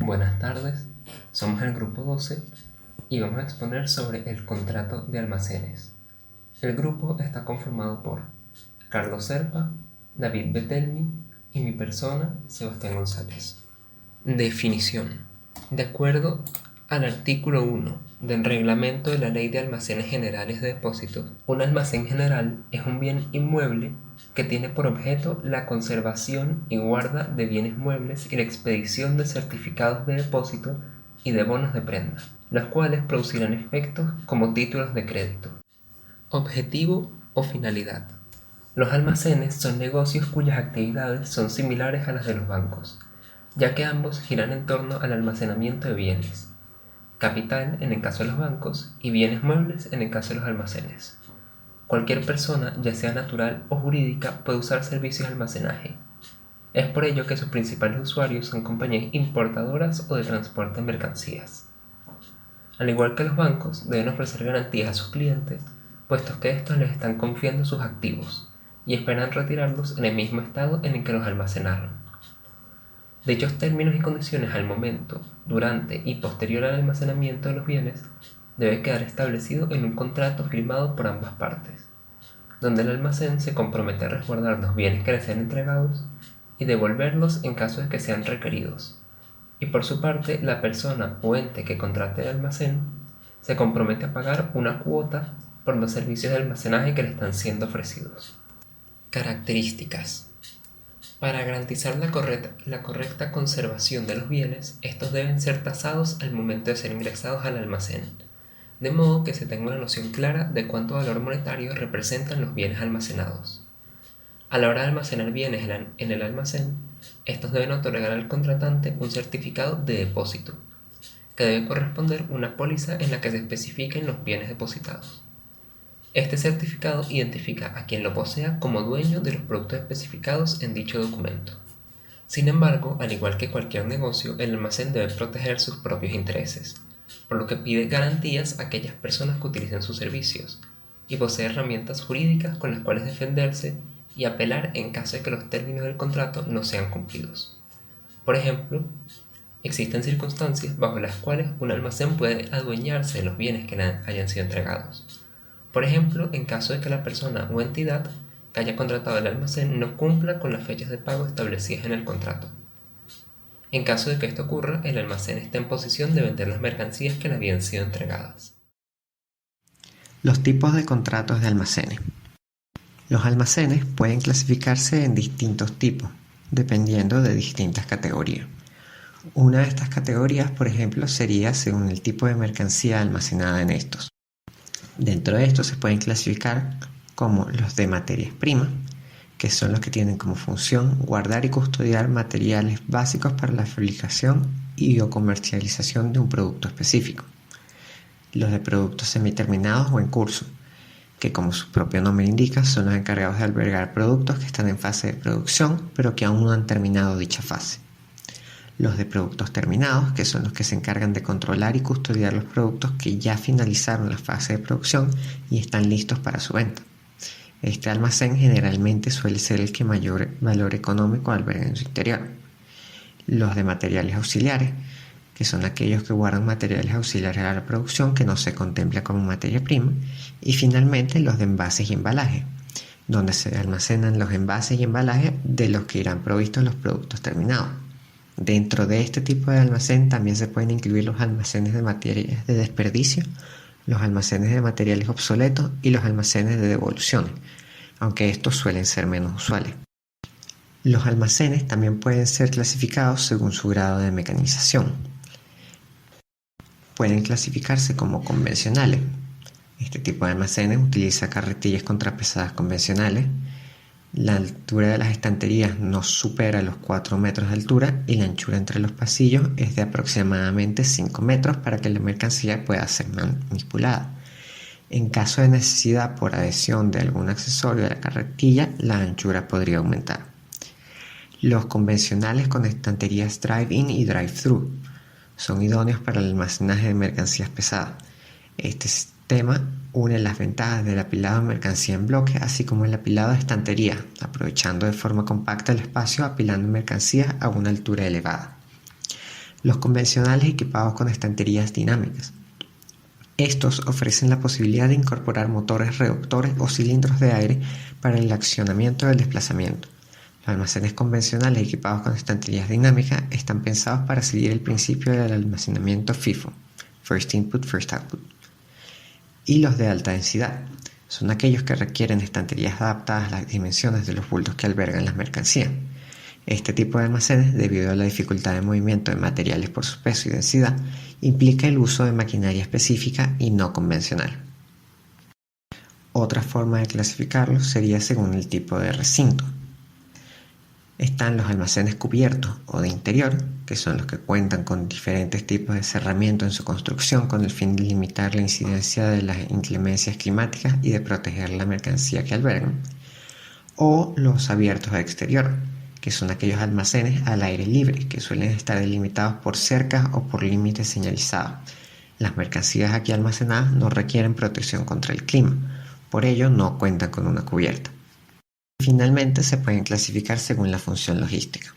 Buenas tardes, somos el grupo 12 y vamos a exponer sobre el contrato de almacenes. El grupo está conformado por Carlos Serpa, David Betelmi y mi persona, Sebastián González. Definición. De acuerdo al artículo 1 del reglamento de la Ley de Almacenes Generales de Depósitos, un almacén general es un bien inmueble que tiene por objeto la conservación y guarda de bienes muebles y la expedición de certificados de depósito y de bonos de prenda, los cuales producirán efectos como títulos de crédito. Objetivo o finalidad. Los almacenes son negocios cuyas actividades son similares a las de los bancos, ya que ambos giran en torno al almacenamiento de bienes, capital en el caso de los bancos y bienes muebles en el caso de los almacenes. Cualquier persona, ya sea natural o jurídica, puede usar servicios de almacenaje. Es por ello que sus principales usuarios son compañías importadoras o de transporte de mercancías. Al igual que los bancos, deben ofrecer garantías a sus clientes, puesto que estos les están confiando sus activos y esperan retirarlos en el mismo estado en el que los almacenaron. Dichos términos y condiciones al momento, durante y posterior al almacenamiento de los bienes debe quedar establecido en un contrato firmado por ambas partes, donde el almacén se compromete a resguardar los bienes que le sean entregados y devolverlos en caso de que sean requeridos. Y por su parte, la persona o ente que contrate el almacén se compromete a pagar una cuota por los servicios de almacenaje que le están siendo ofrecidos. Características. Para garantizar la correcta conservación de los bienes, estos deben ser tasados al momento de ser ingresados al almacén, de modo que se tenga una noción clara de cuánto valor monetario representan los bienes almacenados. A la hora de almacenar bienes en el almacén, estos deben otorgar al contratante un certificado de depósito, que debe corresponder una póliza en la que se especifiquen los bienes depositados. Este certificado identifica a quien lo posea como dueño de los productos especificados en dicho documento. Sin embargo, al igual que cualquier negocio, el almacén debe proteger sus propios intereses, por lo que pide garantías a aquellas personas que utilicen sus servicios, y posee herramientas jurídicas con las cuales defenderse y apelar en caso de que los términos del contrato no sean cumplidos. Por ejemplo, existen circunstancias bajo las cuales un almacén puede adueñarse de los bienes que hayan sido entregados. Por ejemplo, en caso de que la persona o entidad que haya contratado el almacén no cumpla con las fechas de pago establecidas en el contrato. En caso de que esto ocurra, el almacén está en posición de vender las mercancías que le habían sido entregadas. Los tipos de contratos de almacenes. Los almacenes pueden clasificarse en distintos tipos, dependiendo de distintas categorías. Una de estas categorías, por ejemplo, sería según el tipo de mercancía almacenada en estos. Dentro de estos se pueden clasificar como los de materias primas, que son los que tienen como función guardar y custodiar materiales básicos para la fabricación y o comercialización de un producto específico. Los de productos semiterminados o en curso, que como su propio nombre indica, son los encargados de albergar productos que están en fase de producción, pero que aún no han terminado dicha fase. Los de productos terminados, que son los que se encargan de controlar y custodiar los productos que ya finalizaron la fase de producción y están listos para su venta. Este almacén generalmente suele ser el que mayor valor económico alberga en su interior. Los de materiales auxiliares, que son aquellos que guardan materiales auxiliares a la producción que no se contempla como materia prima, y finalmente los de envases y embalajes, donde se almacenan los envases y embalajes de los que irán provistos los productos terminados. Dentro de este tipo de almacén también se pueden incluir los almacenes de materias de desperdicio, los almacenes de materiales obsoletos y los almacenes de devoluciones, aunque estos suelen ser menos usuales. Los almacenes también pueden ser clasificados según su grado de mecanización. Pueden clasificarse como convencionales. Este tipo de almacenes utiliza carretillas contrapesadas convencionales. La altura de las estanterías no supera los 4 metros de altura y la anchura entre los pasillos es de aproximadamente 5 metros para que la mercancía pueda ser manipulada. En caso de necesidad por adhesión de algún accesorio a la carretilla, la anchura podría aumentar. Los convencionales con estanterías drive-in y drive-thru son idóneos para el almacenaje de mercancías pesadas. Este sistema une las ventajas del apilado de mercancía en bloque, así como el apilado de estantería, aprovechando de forma compacta el espacio apilando mercancías a una altura elevada. Los convencionales equipados con estanterías dinámicas. Estos ofrecen la posibilidad de incorporar motores reductores o cilindros de aire para el accionamiento del desplazamiento. Los almacenes convencionales equipados con estanterías dinámicas están pensados para seguir el principio del almacenamiento FIFO, First Input, First Output. Y los de alta densidad son aquellos que requieren estanterías adaptadas a las dimensiones de los bultos que albergan las mercancías. Este tipo de almacenes, debido a la dificultad de movimiento de materiales por su peso y densidad, implica el uso de maquinaria específica y no convencional. Otra forma de clasificarlos sería según el tipo de recinto. Están los almacenes cubiertos o de interior, que son los que cuentan con diferentes tipos de cerramiento en su construcción con el fin de limitar la incidencia de las inclemencias climáticas y de proteger la mercancía que albergan. O los abiertos a exterior, que son aquellos almacenes al aire libre, que suelen estar delimitados por cercas o por límites señalizados. Las mercancías aquí almacenadas no requieren protección contra el clima, por ello no cuentan con una cubierta. Finalmente se pueden clasificar según la función logística,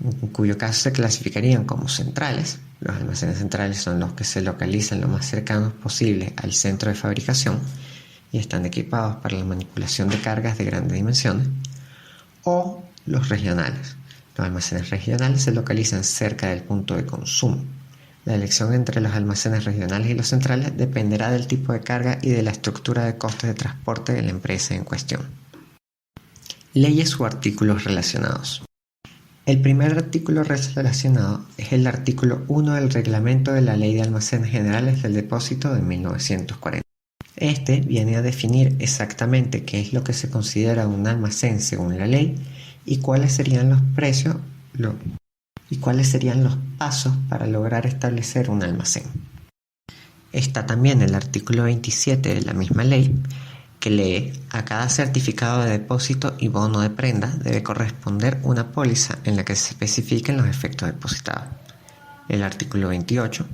en cuyo caso se clasificarían como centrales. Los almacenes centrales son los que se localizan lo más cercanos posible al centro de fabricación y están equipados para la manipulación de cargas de grandes dimensiones. O los regionales. Los almacenes regionales se localizan cerca del punto de consumo. La elección entre los almacenes regionales y los centrales dependerá del tipo de carga y de la estructura de costes de transporte de la empresa en cuestión. Leyes o artículos relacionados. El primer artículo relacionado es el artículo 1 del Reglamento de la Ley de Almacenes Generales del Depósito de 1940. Este viene a definir exactamente qué es lo que se considera un almacén según la ley y cuáles serían los precios y cuáles serían los pasos para lograr establecer un almacén. Está también el artículo 27 de la misma ley, que lee: a cada certificado de depósito y bono de prenda debe corresponder una póliza en la que se especifiquen los efectos depositados. El artículo 28,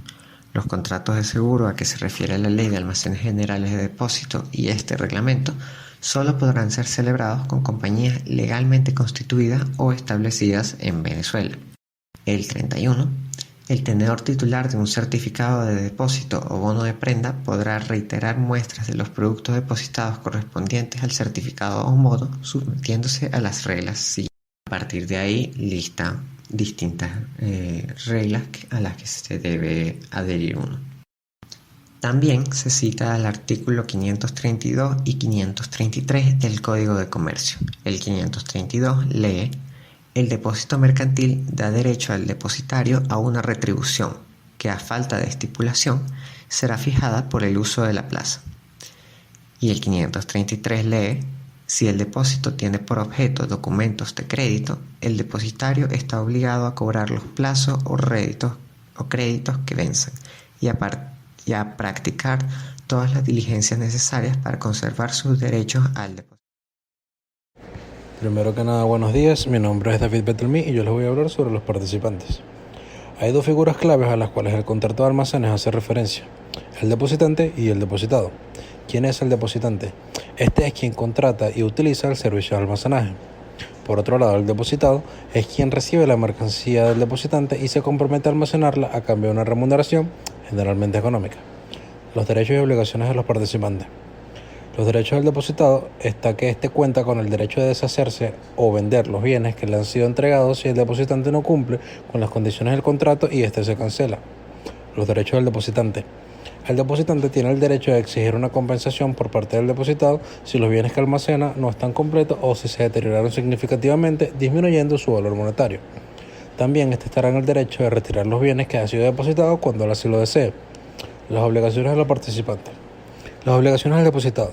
los contratos de seguro a que se refiere la Ley de Almacenes Generales de Depósito y este reglamento solo podrán ser celebrados con compañías legalmente constituidas o establecidas en Venezuela. El 31. El tenedor titular de un certificado de depósito o bono de prenda podrá reiterar muestras de los productos depositados correspondientes al certificado o bono, sometiéndose a las reglas siguientes. A partir de ahí, lista distintas reglas a las que se debe adherir uno. También se cita al artículo 532 y 533 del Código de Comercio. El 532 lee: el depósito mercantil da derecho al depositario a una retribución que, a falta de estipulación, será fijada por el uso de la plaza. Y el 533 lee: si el depósito tiene por objeto documentos de crédito, el depositario está obligado a cobrar los plazos o créditos que venzan y a practicar todas las diligencias necesarias para conservar sus derechos al depósito. Primero que nada, buenos días, mi nombre es David Bettelmi y yo les voy a hablar sobre los participantes. Hay dos figuras claves a las cuales el contrato de almacenes hace referencia: el depositante y el depositado. ¿Quién es el depositante? Este es quien contrata y utiliza el servicio de almacenaje. Por otro lado, el depositado es quien recibe la mercancía del depositante y se compromete a almacenarla a cambio de una remuneración, generalmente económica. Los derechos y obligaciones de los participantes. Los derechos del depositado está que éste cuenta con el derecho de deshacerse o vender los bienes que le han sido entregados si el depositante no cumple con las condiciones del contrato y éste se cancela. Los derechos del depositante. El depositante tiene el derecho de exigir una compensación por parte del depositado si los bienes que almacena no están completos o si se deterioraron significativamente, disminuyendo su valor monetario. También este estará en el derecho de retirar los bienes que han sido depositados cuando él así lo desee. Las obligaciones de los participantes. Las obligaciones del depositado.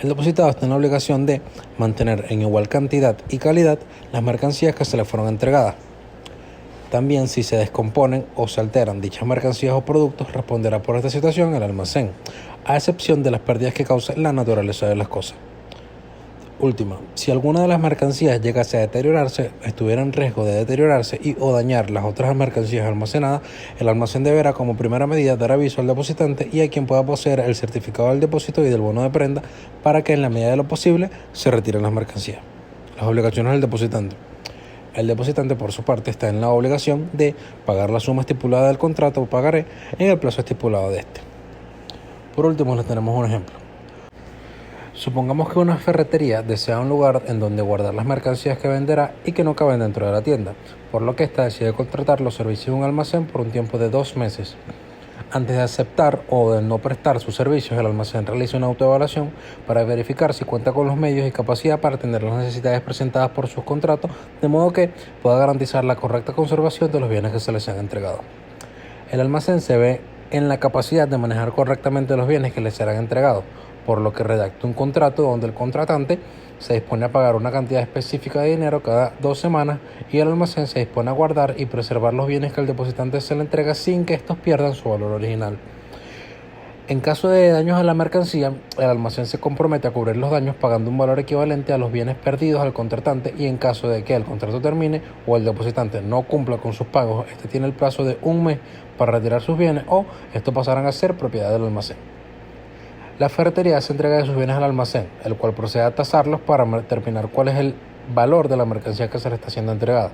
El depositado está en la obligación de mantener en igual cantidad y calidad las mercancías que se le fueron entregadas. También, si se descomponen o se alteran dichas mercancías o productos, responderá por esta situación el almacén, a excepción de las pérdidas que cause la naturaleza de las cosas. Última, si alguna de las mercancías llegase a deteriorarse, estuviera en riesgo de deteriorarse y o dañar las otras mercancías almacenadas, el almacén deberá como primera medida dar aviso al depositante y a quien pueda poseer el certificado del depósito y del bono de prenda para que en la medida de lo posible se retiren las mercancías. Las obligaciones del depositante. El depositante, por su parte, está en la obligación de pagar la suma estipulada del contrato o pagaré en el plazo estipulado de este. Por último, les tenemos un ejemplo. Supongamos que una ferretería desea un lugar en donde guardar las mercancías que venderá y que no caben dentro de la tienda, por lo que ésta decide contratar los servicios de un almacén por un tiempo de 2 meses. Antes de aceptar o de no prestar sus servicios, el almacén realiza una autoevaluación para verificar si cuenta con los medios y capacidad para atender las necesidades presentadas por sus contratos, de modo que pueda garantizar la correcta conservación de los bienes que se les han entregado. El almacén se ve en la capacidad de manejar correctamente los bienes que les serán entregados, por lo que redacta un contrato donde el contratante se dispone a pagar una cantidad específica de dinero cada 2 semanas y el almacén se dispone a guardar y preservar los bienes que el depositante se le entrega sin que estos pierdan su valor original. En caso de daños a la mercancía, el almacén se compromete a cubrir los daños pagando un valor equivalente a los bienes perdidos al contratante, y en caso de que el contrato termine o el depositante no cumpla con sus pagos, este tiene el plazo de 1 mes para retirar sus bienes o estos pasarán a ser propiedad del almacén. La ferretería hace entrega de sus bienes al almacén, el cual procede a tasarlos para determinar cuál es el valor de la mercancía que se le está siendo entregada.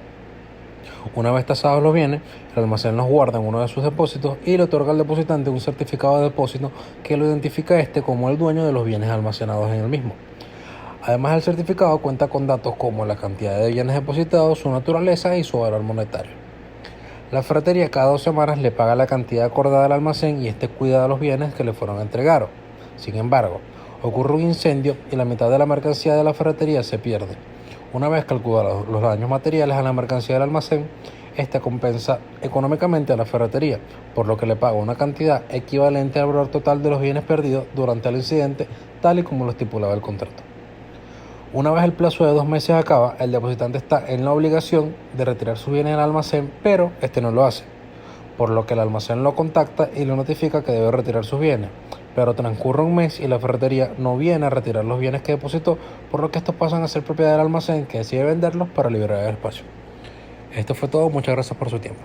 Una vez tasados los bienes, el almacén los guarda en uno de sus depósitos y le otorga al depositante un certificado de depósito que lo identifica a este como el dueño de los bienes almacenados en el mismo. Además, el certificado cuenta con datos como la cantidad de bienes depositados, su naturaleza y su valor monetario. La ferretería cada 2 semanas le paga la cantidad acordada al almacén y este cuida de los bienes que le fueron entregados. Sin embargo, ocurre un incendio y la mitad de la mercancía de la ferretería se pierde. Una vez calculados los daños materiales a la mercancía del almacén, esta compensa económicamente a la ferretería, por lo que le paga una cantidad equivalente al valor total de los bienes perdidos durante el incidente, tal y como lo estipulaba el contrato. Una vez el plazo de 2 meses acaba, el depositante está en la obligación de retirar sus bienes del almacén, pero este no lo hace, por lo que el almacén lo contacta y le notifica que debe retirar sus bienes. Pero transcurre un mes y la ferretería no viene a retirar los bienes que depositó, por lo que estos pasan a ser propiedad del almacén, que decide venderlos para liberar el espacio. Esto fue todo, muchas gracias por su tiempo.